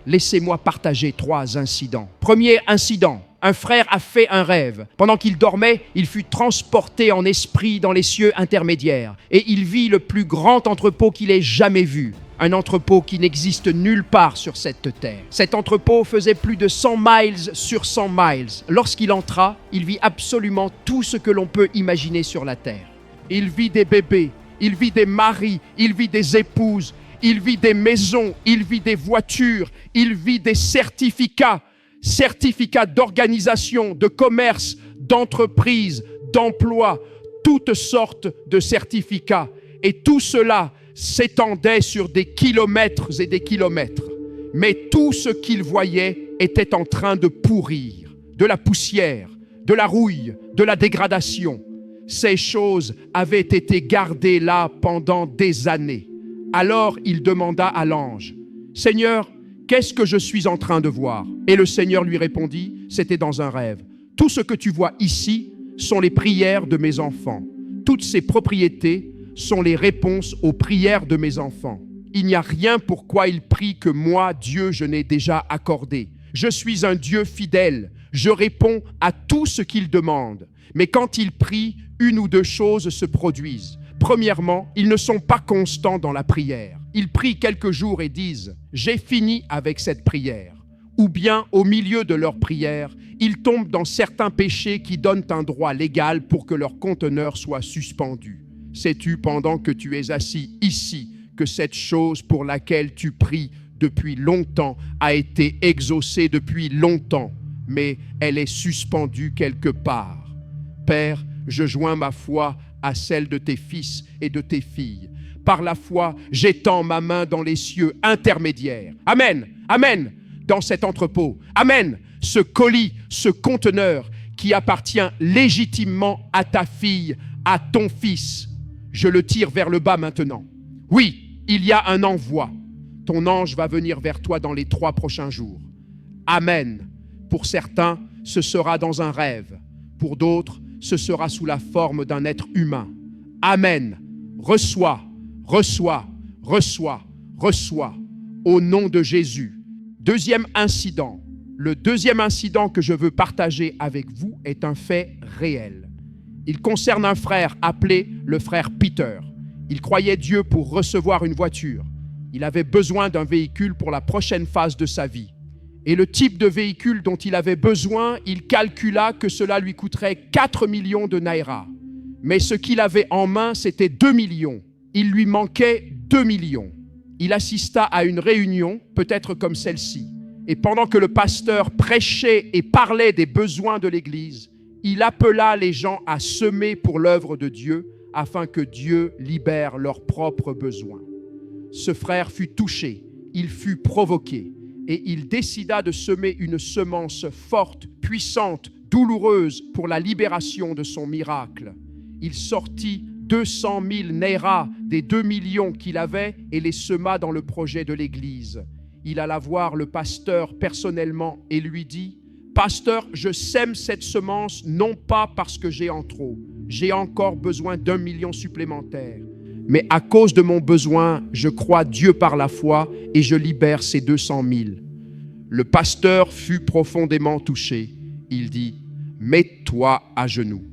Laissez-moi partager 3 incidents. Premier incident. Un frère a fait un rêve. Pendant qu'il dormait, il fut transporté en esprit dans les cieux intermédiaires. Et il vit le plus grand entrepôt qu'il ait jamais vu. Un entrepôt qui n'existe nulle part sur cette terre. Cet entrepôt faisait plus de 100 miles sur 100 miles. Lorsqu'il entra, il vit absolument tout ce que l'on peut imaginer sur la terre. Il vit des bébés, il vit des maris, il vit des épouses, il vit des maisons, il vit des voitures, il vit des certificats d'organisation, de commerce, d'entreprise, d'emploi, toutes sortes de certificats. Et tout cela s'étendait sur des kilomètres et des kilomètres. Mais tout ce qu'il voyait était en train de pourrir, de la poussière, de la rouille, de la dégradation. Ces choses avaient été gardées là pendant des années. Alors il demanda à l'ange, « Seigneur, qu'est-ce que je suis en train de voir ?» Et le Seigneur lui répondit, c'était dans un rêve. « Tout ce que tu vois ici sont les prières de mes enfants. Toutes ces propriétés sont les réponses aux prières de mes enfants. Il n'y a rien pour quoi ils prient que moi, Dieu, je n'ai déjà accordé. Je suis un Dieu fidèle. Je réponds à tout ce qu'ils demandent. Mais quand ils prient, 1 ou 2 choses se produisent. Premièrement, ils ne sont pas constants dans la prière. Ils prient quelques jours et disent « J'ai fini avec cette prière ». Ou bien, au milieu de leur prière, ils tombent dans certains péchés qui donnent un droit légal pour que leur conteneur soit suspendu. Sais-tu pendant que tu es assis ici que cette chose pour laquelle tu pries depuis longtemps a été exaucée depuis longtemps, mais elle est suspendue quelque part. Père, je joins ma foi à celle de tes fils et de tes filles. Par la foi, j'étends ma main dans les cieux intermédiaires. Amen, amen, dans cet entrepôt. Amen, ce colis, ce conteneur qui appartient légitimement à ta fille, à ton fils. Je le tire vers le bas maintenant. Oui, il y a un envoi. Ton ange va venir vers toi dans les 3 prochains jours. Amen. Pour certains, ce sera dans un rêve. Pour d'autres, ce sera sous la forme d'un être humain. Amen. Reçois, reçois, reçois, reçois. Au nom de Jésus. Deuxième incident. Le deuxième incident que je veux partager avec vous est un fait réel. Il concerne un frère appelé le frère Peter. Il croyait Dieu pour recevoir une voiture. Il avait besoin d'un véhicule pour la prochaine phase de sa vie. Et le type de véhicule dont il avait besoin, il calcula que cela lui coûterait 4 millions de naira. Mais ce qu'il avait en main, c'était 2 millions. Il lui manquait 2 millions. Il assista à une réunion, peut-être comme celle-ci. Et pendant que le pasteur prêchait et parlait des besoins de l'Église, il appela les gens à semer pour l'œuvre de Dieu afin que Dieu libère leurs propres besoins. Ce frère fut touché, il fut provoqué et il décida de semer une semence forte, puissante, douloureuse pour la libération de son miracle. Il sortit 200 000 naira des 2 millions qu'il avait et les sema dans le projet de l'Église. Il alla voir le pasteur personnellement et lui dit « Pasteur, je sème cette semence non pas parce que j'ai en trop. J'ai encore besoin d'1 million supplémentaire. Mais à cause de mon besoin, je crois Dieu par la foi et je libère ces 200 000. » Le pasteur fut profondément touché. Il dit « Mets-toi à genoux. »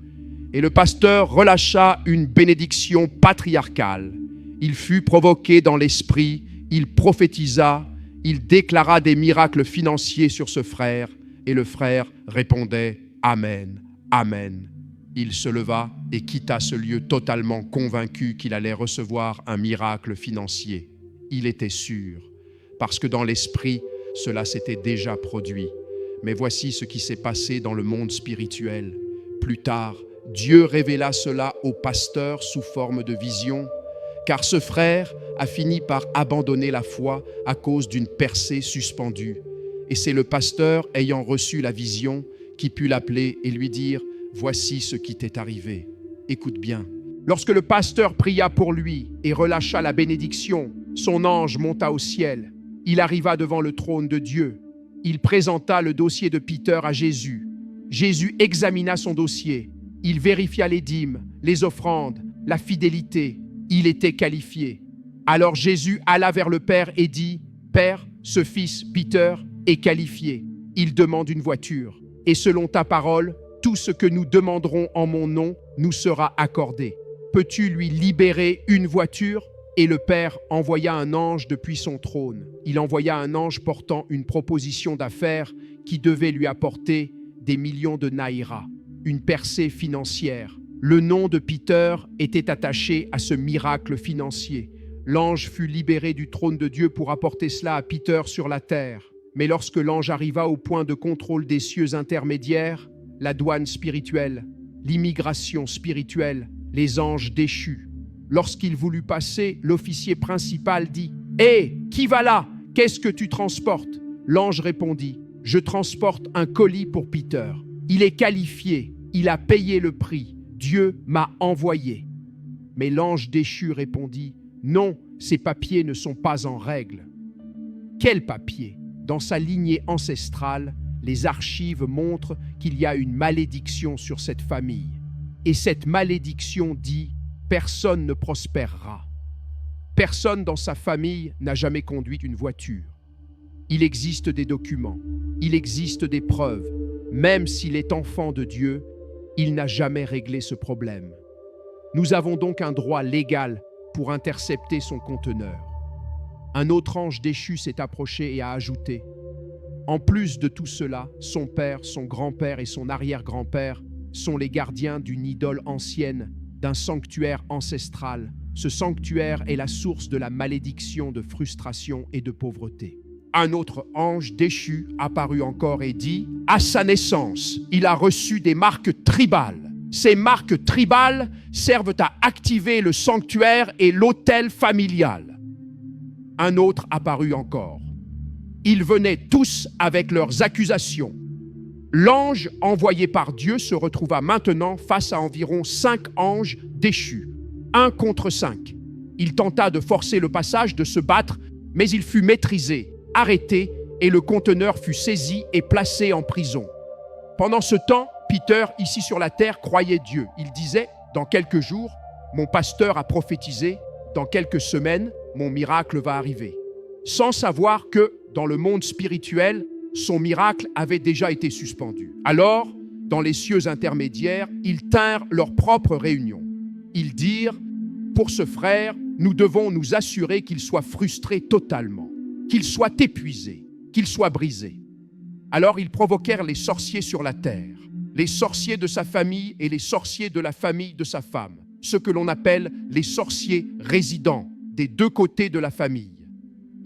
Et le pasteur relâcha une bénédiction patriarcale. Il fut provoqué dans l'esprit, il prophétisa, il déclara des miracles financiers sur ce frère. Et le frère répondait « Amen, Amen ». Il se leva et quitta ce lieu totalement convaincu qu'il allait recevoir un miracle financier. Il était sûr, parce que dans l'esprit, cela s'était déjà produit. Mais voici ce qui s'est passé dans le monde spirituel. Plus tard, Dieu révéla cela au pasteur sous forme de vision, car ce frère a fini par abandonner la foi à cause d'une percée suspendue. Et c'est le pasteur ayant reçu la vision qui put l'appeler et lui dire « Voici ce qui t'est arrivé. Écoute bien. » Lorsque le pasteur pria pour lui et relâcha la bénédiction, son ange monta au ciel. Il arriva devant le trône de Dieu. Il présenta le dossier de Peter à Jésus. Jésus examina son dossier. Il vérifia les dîmes, les offrandes, la fidélité. Il était qualifié. Alors Jésus alla vers le Père et dit « Père, Ce fils, Peter, est qualifié. Il demande une voiture. Et selon ta parole, tout ce que nous demanderons en mon nom nous sera accordé. Peux-tu lui libérer une voiture ?» Et le Père envoya un ange depuis son trône. Il envoya un ange portant une proposition d'affaires qui devait lui apporter des millions de naïras, une percée financière. Le nom de Peter était attaché à ce miracle financier. L'ange fut libéré du trône de Dieu pour apporter cela à Peter sur la terre. Mais lorsque l'ange arriva au point de contrôle des cieux intermédiaires, la douane spirituelle, l'immigration spirituelle, les anges déchus, lorsqu'il voulut passer, l'officier principal dit « Hé, qui va là? Qu'est-ce que tu transportes ?» L'ange répondit « Je transporte un colis pour Peter. Il est qualifié, il a payé le prix. Dieu m'a envoyé. » Mais l'ange déchu répondit « Non, ces papiers ne sont pas en règle. » Quel papier? Dans sa lignée ancestrale, les archives montrent qu'il y a une malédiction sur cette famille. Et cette malédiction dit « Personne ne prospérera. » Personne dans sa famille n'a jamais conduit une voiture. Il existe des documents, il existe des preuves. Même s'il est enfant de Dieu, il n'a jamais réglé ce problème. Nous avons donc un droit légal pour intercepter son conteneur. Un autre ange déchu s'est approché et a ajouté « En plus de tout cela, son père, son grand-père et son arrière-grand-père sont les gardiens d'une idole ancienne, d'un sanctuaire ancestral. Ce sanctuaire est la source de la malédiction, de frustration et de pauvreté. » Un autre ange déchu apparut encore et dit « À sa naissance, il a reçu des marques tribales. Ces marques tribales servent à activer le sanctuaire et l'autel familial. » Un autre apparut encore. Ils venaient tous avec leurs accusations. L'ange envoyé par Dieu se retrouva maintenant face à environ 5 anges déchus, 1 contre 5. Il tenta de forcer le passage, de se battre, mais il fut maîtrisé, arrêté, et le conteneur fut saisi et placé en prison. Pendant ce temps, Peter, ici sur la terre, croyait Dieu. Il disait, dans quelques jours, mon pasteur a prophétisé, dans quelques semaines, mon miracle va arriver. Sans savoir que, dans le monde spirituel, son miracle avait déjà été suspendu. Alors, dans les cieux intermédiaires, ils tinrent leur propre réunion. Ils dirent, pour ce frère, nous devons nous assurer qu'il soit frustré totalement, qu'il soit épuisé, qu'il soit brisé. Alors ils provoquèrent les sorciers sur la terre, les sorciers de sa famille et les sorciers de la famille de sa femme, ce que l'on appelle les sorciers résidents des 2 côtés de la famille.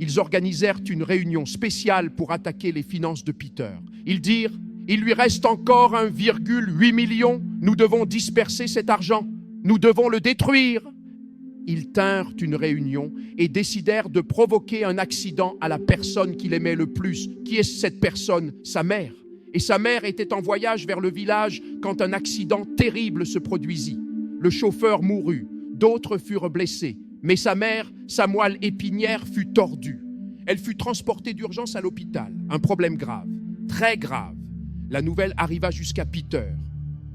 Ils organisèrent une réunion spéciale pour attaquer les finances de Peter. Ils dirent, il lui reste encore 1,8 million, nous devons disperser cet argent, nous devons le détruire. Ils tinrent une réunion et décidèrent de provoquer un accident à la personne qu'il aimait le plus. Qui est cette personne? Sa mère. Et sa mère était en voyage vers le village quand un accident terrible se produisit. Le chauffeur mourut, d'autres furent blessés, mais sa mère, sa moelle épinière fut tordue. Elle fut transportée d'urgence à l'hôpital. Un problème grave, très grave. La nouvelle arriva jusqu'à Peter.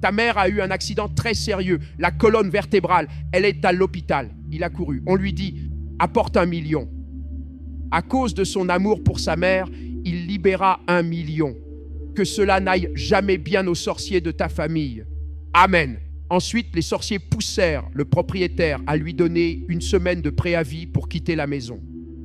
Ta mère a eu un accident très sérieux, la colonne vertébrale, elle est à l'hôpital. Il a couru. On lui dit, apporte 1 million. À cause de son amour pour sa mère, il libéra 1 million. Que cela n'aille jamais bien aux sorciers de ta famille. Amen. Ensuite, les sorciers poussèrent le propriétaire à lui donner 1 semaine de préavis pour quitter la maison.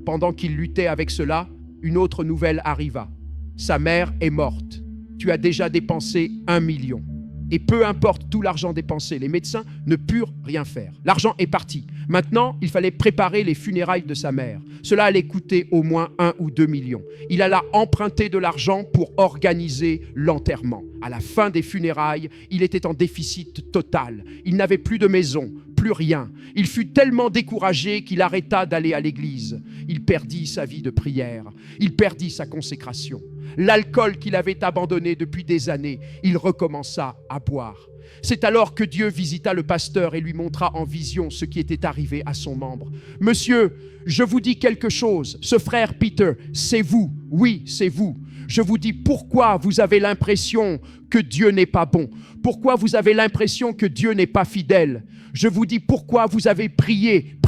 Pendant qu'il luttait avec cela, une autre nouvelle arriva. Sa mère est morte. Tu as déjà dépensé 1 million. Et peu importe tout l'argent dépensé, les médecins ne purent rien faire. L'argent est parti. Maintenant, il fallait préparer les funérailles de sa mère. Cela allait coûter au moins 1 ou 2 millions. Il alla emprunter de l'argent pour organiser l'enterrement. À la fin des funérailles, il était en déficit total. Il n'avait plus de maison, plus rien. Il fut tellement découragé qu'il arrêta d'aller à l'église. Il perdit sa vie de prière. Il perdit sa consécration. L'alcool qu'il avait abandonné depuis des années, il recommença à boire. C'est alors que Dieu visita le pasteur et lui montra en vision ce qui était arrivé à son membre. « Monsieur, je vous dis quelque chose. Ce frère Peter, c'est vous. Oui, c'est vous. Je vous dis pourquoi vous avez l'impression que Dieu n'est pas bon, pourquoi vous avez l'impression que Dieu n'est pas fidèle. Je vous dis pourquoi vous avez prié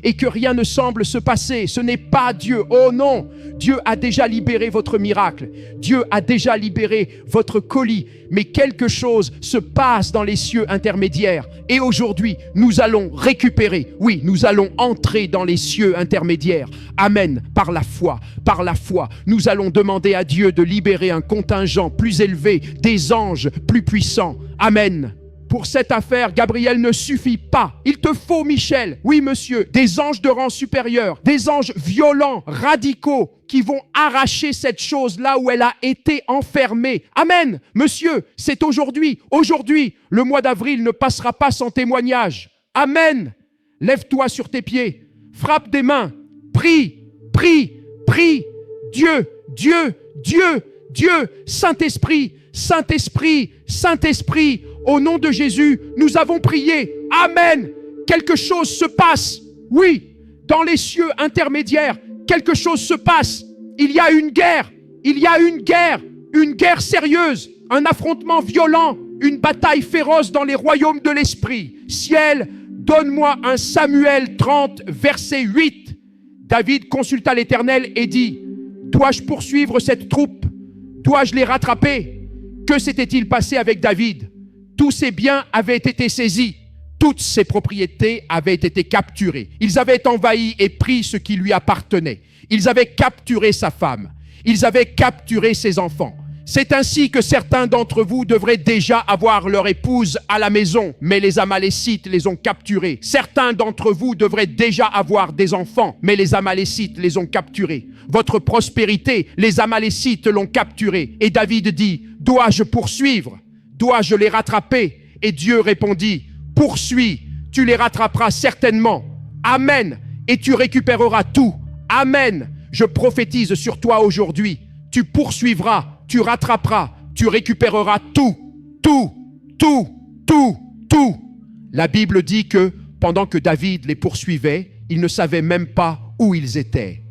et que rien ne semble se passer. Ce n'est pas Dieu. Oh non, Dieu a déjà libéré votre miracle. Dieu a déjà libéré votre colis. Mais quelque chose se passe dans les cieux intermédiaires. Et aujourd'hui, nous allons récupérer. Oui, nous allons entrer dans les cieux intermédiaires. Amen. Par la foi. Par la foi. Nous allons demander à Dieu de libérer un contingent plus élevé, des anges plus puissants. Amen. Pour cette affaire, Gabriel ne suffit pas. Il te faut, Michel, oui monsieur, des anges de rang supérieur, des anges violents, radicaux, qui vont arracher cette chose là où elle a été enfermée. Amen. Monsieur, c'est aujourd'hui. Aujourd'hui, le mois d'avril ne passera pas sans témoignage. Amen. Lève-toi sur tes pieds, frappe des mains, prie, prie, prie. Dieu, Dieu, Dieu, Dieu, Saint-Esprit, Saint-Esprit, Saint-Esprit, au nom de Jésus, nous avons prié. Amen. Quelque chose se passe. Oui, dans les cieux intermédiaires, quelque chose se passe. Il y a une guerre. Il y a une guerre sérieuse, un affrontement violent, une bataille féroce dans les royaumes de l'esprit. Ciel, donne-moi un Samuel 30, verset 8. David consulta l'Éternel et dit, dois-je poursuivre cette troupe? Dois-je les rattraper? Que s'était-il passé avec David? Tous ses biens avaient été saisis. Toutes ses propriétés avaient été capturées. Ils avaient envahi et pris ce qui lui appartenait. Ils avaient capturé sa femme. Ils avaient capturé ses enfants. C'est ainsi que certains d'entre vous devraient déjà avoir leur épouse à la maison, mais les Amalécites les ont capturés. Certains d'entre vous devraient déjà avoir des enfants, mais les Amalécites les ont capturés. Votre prospérité, les Amalécites l'ont capturée. Et David dit, dois-je poursuivre? Dois-je les rattraper? Et Dieu répondit, poursuis, tu les rattraperas certainement. Amen. Et tu récupéreras tout. Amen. Je prophétise sur toi aujourd'hui. Tu poursuivras, tu rattraperas, tu récupéreras tout. Tout, tout, tout, tout. La Bible dit que pendant que David les poursuivait, ils ne savaient même pas où ils étaient.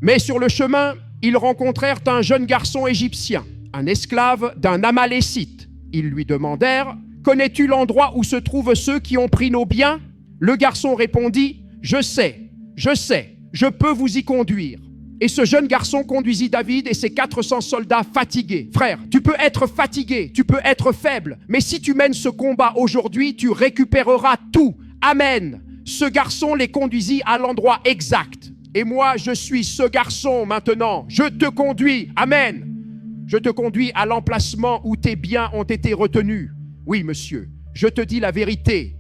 Mais sur le chemin, ils rencontrèrent un jeune garçon égyptien, un esclave d'un Amalécite. Ils lui demandèrent, « Connais-tu l'endroit où se trouvent ceux qui ont pris nos biens ?» Le garçon répondit, « Je sais, je peux vous y conduire. » Et ce jeune garçon conduisit David et ses 400 soldats fatigués. Frère, tu peux être fatigué, tu peux être faible, mais si tu mènes ce combat aujourd'hui, tu récupéreras tout. Amen. Ce garçon les conduisit à l'endroit exact. Et moi, je suis ce garçon maintenant. Je te conduis. Amen. Je te conduis à l'emplacement où tes biens ont été retenus. Oui, monsieur, je te dis la vérité.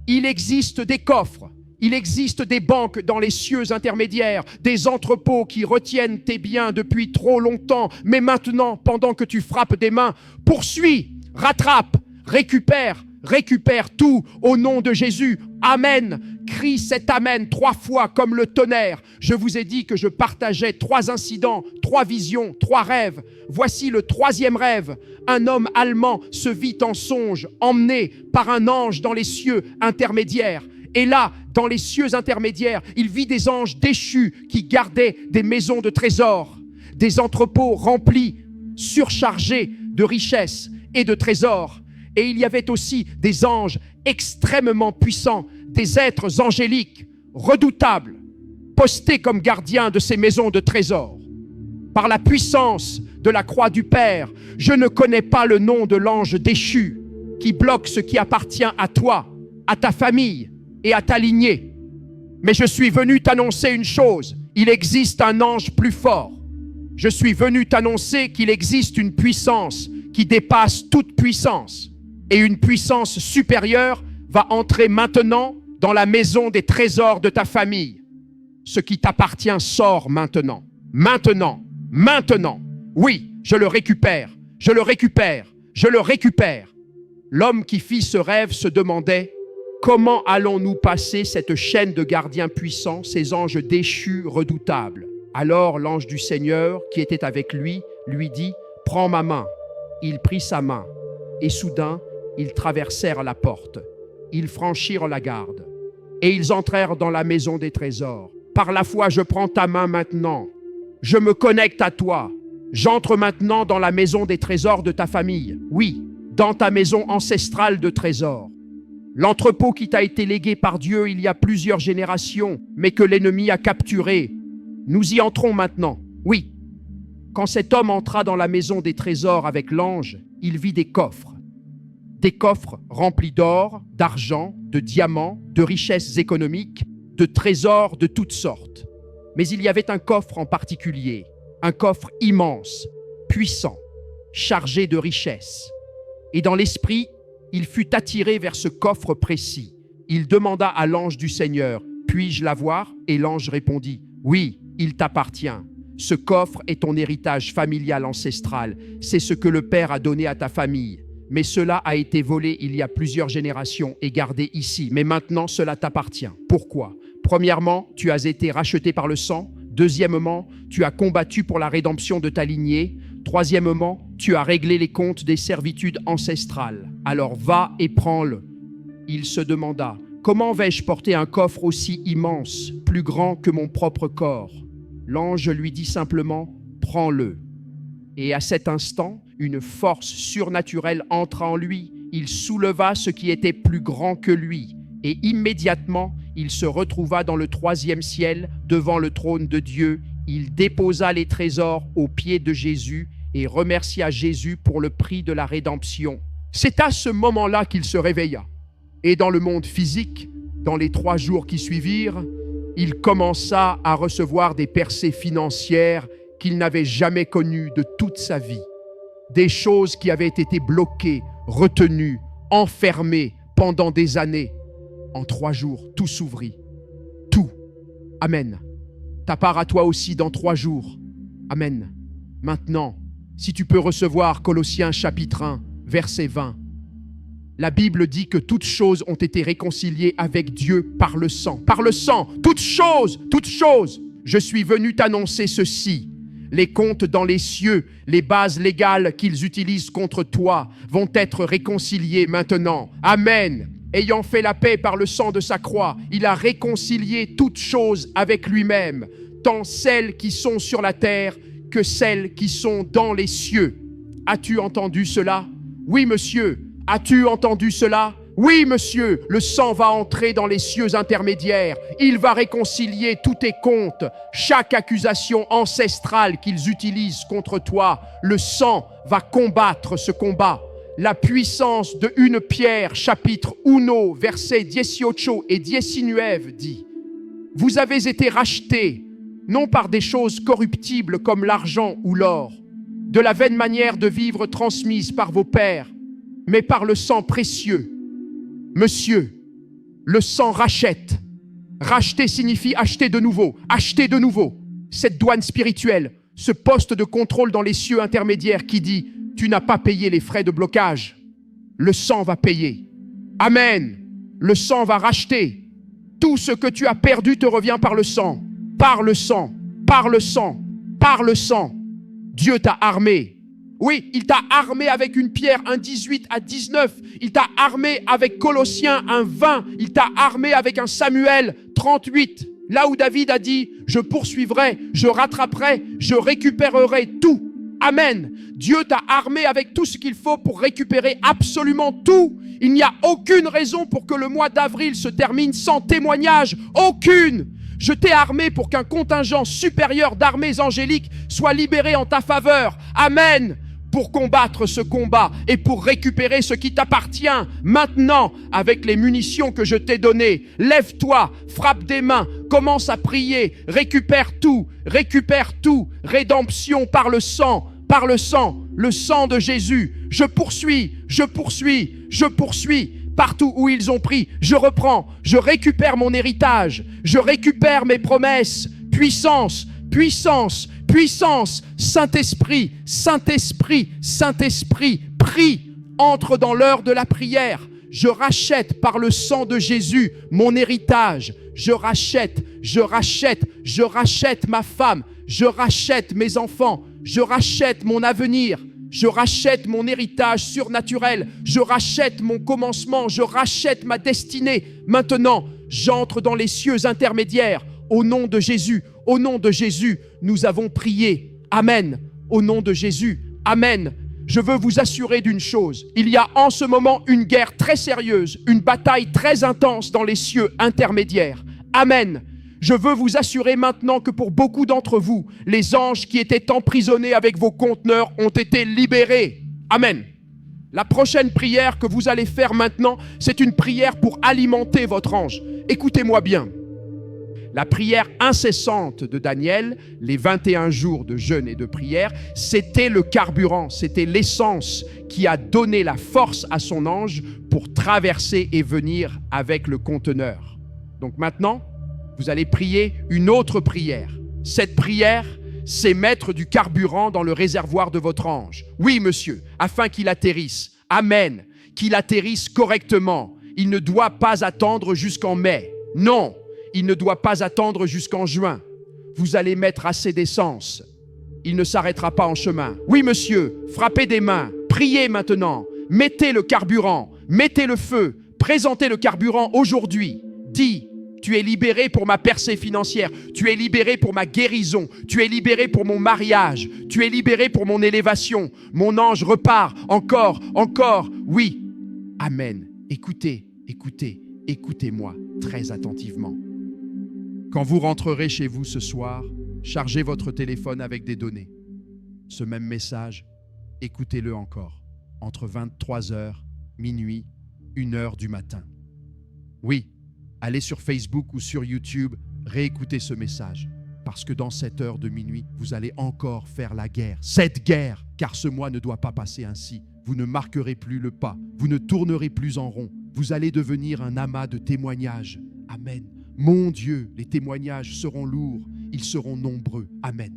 Il existe des coffres, il existe des banques dans les cieux intermédiaires, des entrepôts qui retiennent tes biens depuis trop longtemps. Mais maintenant, pendant que tu frappes des mains, poursuis, rattrape, récupère tout au nom de Jésus. Amen. Crie cet amen 3 fois comme le tonnerre. Je vous ai dit que je partageais 3 incidents, 3 visions, 3 rêves. Voici le 3e rêve. Un homme allemand se vit en songe, emmené par un ange dans les cieux intermédiaires. Et là, dans les cieux intermédiaires, il vit des anges déchus qui gardaient des maisons de trésors, des entrepôts remplis, surchargés de richesses et de trésors. Et il y avait aussi des anges extrêmement puissants, des êtres angéliques, redoutables, postés comme gardiens de ces maisons de trésors. Par la puissance de la croix du Père, je ne connais pas le nom de l'ange déchu qui bloque ce qui appartient à toi, à ta famille et à ta lignée. Mais je suis venu t'annoncer une chose, il existe un ange plus fort. Je suis venu t'annoncer qu'il existe une puissance qui dépasse toute puissance. Et une puissance supérieure va entrer maintenant dans la maison des trésors de ta famille. Ce qui t'appartient sort maintenant. Maintenant. Maintenant. Oui, je le récupère. Je le récupère. Je le récupère. L'homme qui fit ce rêve se demandait « Comment allons-nous passer cette chaîne de gardiens puissants, ces anges déchus redoutables ?» Alors l'ange du Seigneur, qui était avec lui, lui dit « Prends ma main. » Il prit sa main. Et soudain, ils traversèrent la porte. Ils franchirent la garde. Et ils entrèrent dans la maison des trésors. Par la foi, je prends ta main maintenant. Je me connecte à toi. J'entre maintenant dans la maison des trésors de ta famille. Oui, dans ta maison ancestrale de trésors. L'entrepôt qui t'a été légué par Dieu il y a plusieurs générations, mais que l'ennemi a capturé. Nous y entrons maintenant. Oui. Quand cet homme entra dans la maison des trésors avec l'ange, il vit des coffres. Des coffres remplis d'or, d'argent, de diamants, de richesses économiques, de trésors de toutes sortes. Mais il y avait un coffre en particulier, un coffre immense, puissant, chargé de richesses. Et dans l'esprit, il fut attiré vers ce coffre précis. Il demanda à l'ange du Seigneur, « Puis-je l'avoir » Et l'ange répondit, « Oui, il t'appartient. Ce coffre est ton héritage familial ancestral. C'est ce que le Père a donné à ta famille. Mais cela a été volé il y a plusieurs générations et gardé ici. Mais maintenant, cela t'appartient. Pourquoi ? Premièrement, tu as été racheté par le sang. Deuxièmement, tu as combattu pour la rédemption de ta lignée. Troisièmement, tu as réglé les comptes des servitudes ancestrales. Alors va et prends-le. » Il se demanda, « Comment vais-je porter un coffre aussi immense, plus grand que mon propre corps ?» L'ange lui dit simplement, « Prends-le. » Et à cet instant, une force surnaturelle entra en lui. Il souleva ce qui était plus grand que lui. Et immédiatement, il se retrouva dans le 3e ciel, devant le trône de Dieu. Il déposa les trésors aux pieds de Jésus et remercia Jésus pour le prix de la rédemption. C'est à ce moment-là qu'il se réveilla. Et dans le monde physique, dans les 3 jours qui suivirent, il commença à recevoir des percées financières qu'il n'avait jamais connues de toute sa vie. Des choses qui avaient été bloquées, retenues, enfermées pendant des années. En 3 jours, tout s'ouvrit. Tout. Amen. Ta part à toi aussi dans 3 jours. Amen. Maintenant, si tu peux recevoir Colossiens chapitre 1, verset 20. La Bible dit que toutes choses ont été réconciliées avec Dieu par le sang. Par le sang, toutes choses, toutes choses. Je suis venu t'annoncer ceci. Les comptes dans les cieux, les bases légales qu'ils utilisent contre toi vont être réconciliés maintenant. Amen. Ayant fait la paix par le sang de sa croix, il a réconcilié toutes choses avec lui-même, tant celles qui sont sur la terre que celles qui sont dans les cieux. As-tu entendu cela? Oui, monsieur. As-tu entendu cela? Oui, monsieur, le sang va entrer dans les cieux intermédiaires. Il va réconcilier tous tes comptes, chaque accusation ancestrale qu'ils utilisent contre toi. Le sang va combattre ce combat. La puissance de 1 Pierre, chapitre 1, versets 18 et 19 dit « Vous avez été rachetés, non par des choses corruptibles comme l'argent ou l'or, de la vaine manière de vivre transmise par vos pères, mais par le sang précieux. » Monsieur, le sang rachète. Racheter signifie acheter de nouveau, acheter de nouveau. Cette douane spirituelle, ce poste de contrôle dans les cieux intermédiaires qui dit « Tu n'as pas payé les frais de blocage. » Le sang va payer. Amen. Le sang va racheter. Tout ce que tu as perdu te revient par le sang. Par le sang, par le sang, par le sang. Dieu t'a armé. Oui, il t'a armé avec 1 Pierre 1, 18 à 19. Il t'a armé avec Colossiens 1, 20. Il t'a armé avec un Samuel 38. Là où David a dit, je poursuivrai, je rattraperai, je récupérerai tout. Amen. Dieu t'a armé avec tout ce qu'il faut pour récupérer absolument tout. Il n'y a aucune raison pour que le mois d'avril se termine sans témoignage. Aucune. Je t'ai armé pour qu'un contingent supérieur d'armées angéliques soit libéré en ta faveur. Amen. Pour combattre ce combat et pour récupérer ce qui t'appartient maintenant avec les munitions que je t'ai données. Lève-toi, frappe des mains, commence à prier, récupère tout, rédemption par le sang, le sang de Jésus. Je poursuis, partout où ils ont pris, je reprends, je récupère mon héritage, je récupère mes promesses, puissance, Saint-Esprit, prie, entre dans l'heure de la prière. Je rachète par le sang de Jésus mon héritage. Je rachète ma femme. Je rachète mes enfants. Je rachète mon avenir. Je rachète mon héritage surnaturel. Je rachète mon commencement. Je rachète ma destinée. Maintenant, j'entre dans les cieux intermédiaires. Au nom de Jésus, Au nom de Jésus, nous avons prié. Amen. Au nom de Jésus. Amen. Je veux vous assurer d'une chose. Il y a en ce moment une guerre très sérieuse, une bataille très intense dans les cieux intermédiaires. Amen. Je veux vous assurer maintenant que pour beaucoup d'entre vous, les anges qui étaient emprisonnés avec vos conteneurs ont été libérés. Amen. La prochaine prière que vous allez faire maintenant, c'est une prière pour alimenter votre ange. Écoutez-moi bien. La prière incessante de Daniel, les 21 jours de jeûne et de prière, c'était le carburant, c'était l'essence qui a donné la force à son ange pour traverser et venir avec le conteneur. Donc maintenant, vous allez prier une autre prière. Cette prière, c'est mettre du carburant dans le réservoir de votre ange. Oui, monsieur, afin qu'il atterrisse. Amen. Qu'il atterrisse correctement. Il ne doit pas attendre jusqu'en mai. Non, il ne doit pas attendre jusqu'en juin. Vous allez mettre assez d'essence. Il ne s'arrêtera pas en chemin. Oui, monsieur, frappez des mains. Priez maintenant. Mettez le carburant. Mettez le feu. Présentez le carburant aujourd'hui. Dis, tu es libéré pour ma percée financière. Tu es libéré pour ma guérison. Tu es libéré pour mon mariage. Tu es libéré pour mon élévation. Mon ange repart. Encore, encore. Oui. Amen. Écoutez, écoutez, écoutez-moi très attentivement. Quand vous rentrerez chez vous ce soir, chargez votre téléphone avec des données. Ce même message, écoutez-le encore, entre 23h, minuit, 1h du matin. Oui, allez sur Facebook ou sur YouTube, réécoutez ce message, parce que dans cette heure de minuit, vous allez encore faire la guerre. Cette guerre, car ce mois ne doit pas passer ainsi. Vous ne marquerez plus le pas, vous ne tournerez plus en rond. Vous allez devenir un amas de témoignages. Amen. Mon Dieu, les témoignages seront lourds, ils seront nombreux. Amen.